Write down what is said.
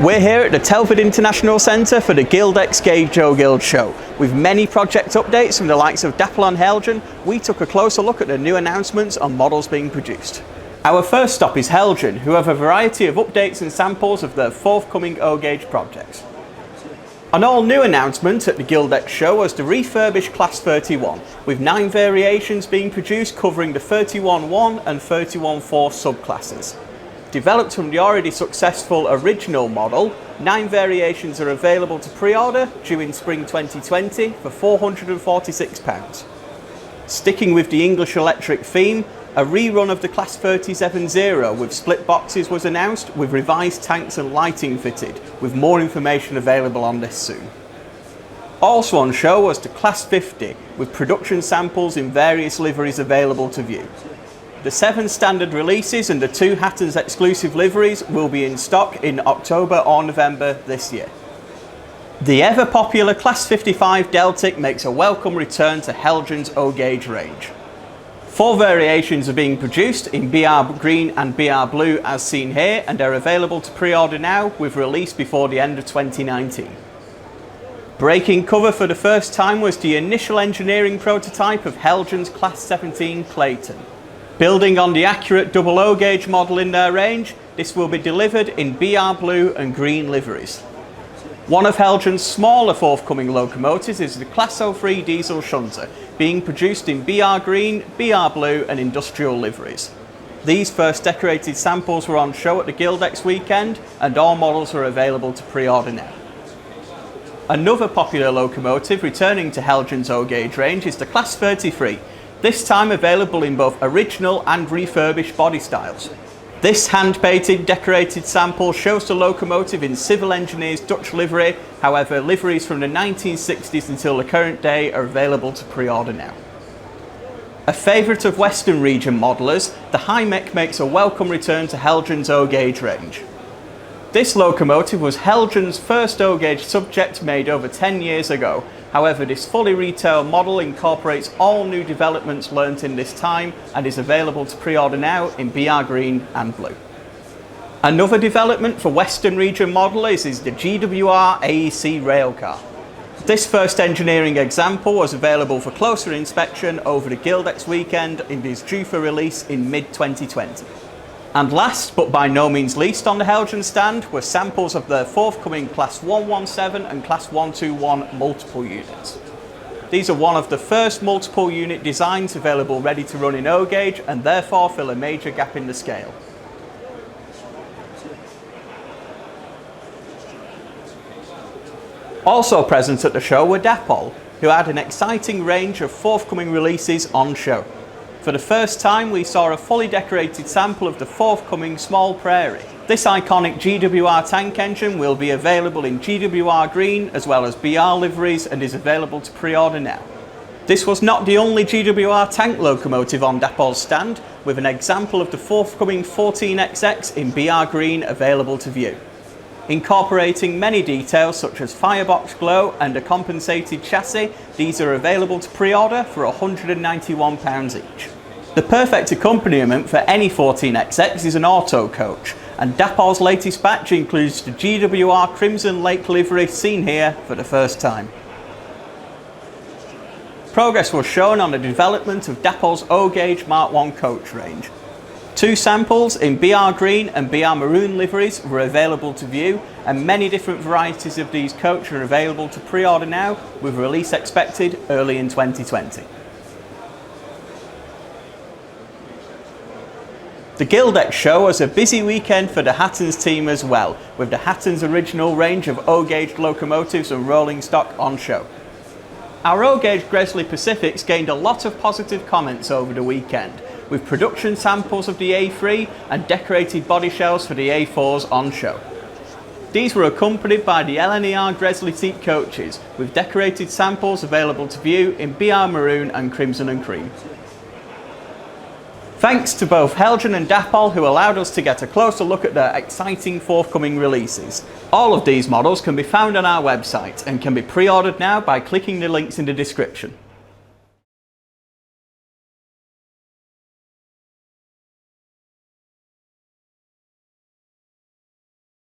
We're here at the Telford International Centre for the Guildex Gauge Joe Guild show. With many project updates from the likes of Dapol and Heljan, we took a closer look at the new announcements on models being produced. Our first stop is Heljan, who have a variety of updates and samples of their forthcoming O-Gauge projects. An all-new announcement at the Guildex show was the refurbished Class 31, with 9 variations being produced covering the 31.1 and 31.4 subclasses. Developed from the already successful original model, 9 variations are available to pre-order due in spring 2020 for £446. Sticking with the English electric theme, a rerun of the Class 37.0 with split boxes was announced, with revised tanks and lighting fitted, with more information available on this soon. Also on show was the Class 50, with production samples in various liveries available to view. The 7 standard releases and the 2 Hattons exclusive liveries will be in stock in October or November this year. The ever popular Class 55 Deltic makes a welcome return to Heljan's O-Gauge range. 4 variations are being produced in BR Green and BR Blue as seen here, and are available to pre-order now with release before the end of 2019. Breaking cover for the first time was the initial engineering prototype of Heljan's Class 17 Clayton. Building on the accurate double O-Gauge model in their range, this will be delivered in BR Blue and Green liveries. One of Heljan's smaller forthcoming locomotives is the Class 03 Diesel Shunter, being produced in BR Green, BR Blue and Industrial liveries. These first decorated samples were on show at the Guildex weekend, and all models are available to pre-order now. Another popular locomotive returning to Heljan's O-Gauge range is the Class 33, this time available in both original and refurbished body styles. This hand-painted decorated sample shows the locomotive in Civil Engineers Dutch livery, however liveries from the 1960s until the current day are available to pre-order now. A favourite of Western region modellers, the High-Mech makes a welcome return to Heljan's O-Gauge range. This locomotive was Heljan's first O-Gauge subject made over 10 years ago. However, this fully retail model incorporates all new developments learnt in this time and is available to pre-order now in BR Green and Blue. Another development for Western region modellers is the GWR AEC railcar. This first engineering example was available for closer inspection over the Guildex weekend and is due for release in mid-2020. And last, but by no means least on the Heljan stand, were samples of their forthcoming Class 117 and Class 121 multiple units. These are one of the first multiple unit designs available ready to run in O-Gauge, and therefore fill a major gap in the scale. Also present at the show were Dapol, who had an exciting range of forthcoming releases on show. For the first time, we saw a fully decorated sample of the forthcoming Small Prairie. This iconic GWR tank engine will be available in GWR Green as well as BR liveries and is available to pre-order now. This was not the only GWR tank locomotive on Dapol's stand, with an example of the forthcoming 14XX in BR Green available to view. Incorporating many details such as firebox glow and a compensated chassis, these are available to pre-order for £191 each. The perfect accompaniment for any 14XX is an auto coach, and Dapol's latest batch includes the GWR Crimson Lake livery seen here for the first time. Progress was shown on the development of Dapol's O-Gauge Mark I coach range. 2 samples in BR Green and BR Maroon liveries were available to view, and many different varieties of these coaches are available to pre-order now, with release expected early in 2020. The Guildex show was a busy weekend for the Hattons team as well, with the Hattons original range of O-Gauge locomotives and rolling stock on show. Our O-Gauge Gresley Pacifics gained a lot of positive comments over the weekend, with production samples of the A3 and decorated body shells for the A4s on show. These were accompanied by the LNER Gresley seat coaches, with decorated samples available to view in BR Maroon and Crimson and Cream. Thanks to both Heljan and Dapol, who allowed us to get a closer look at their exciting forthcoming releases. All of these models can be found on our website and can be pre-ordered now by clicking the links in the description.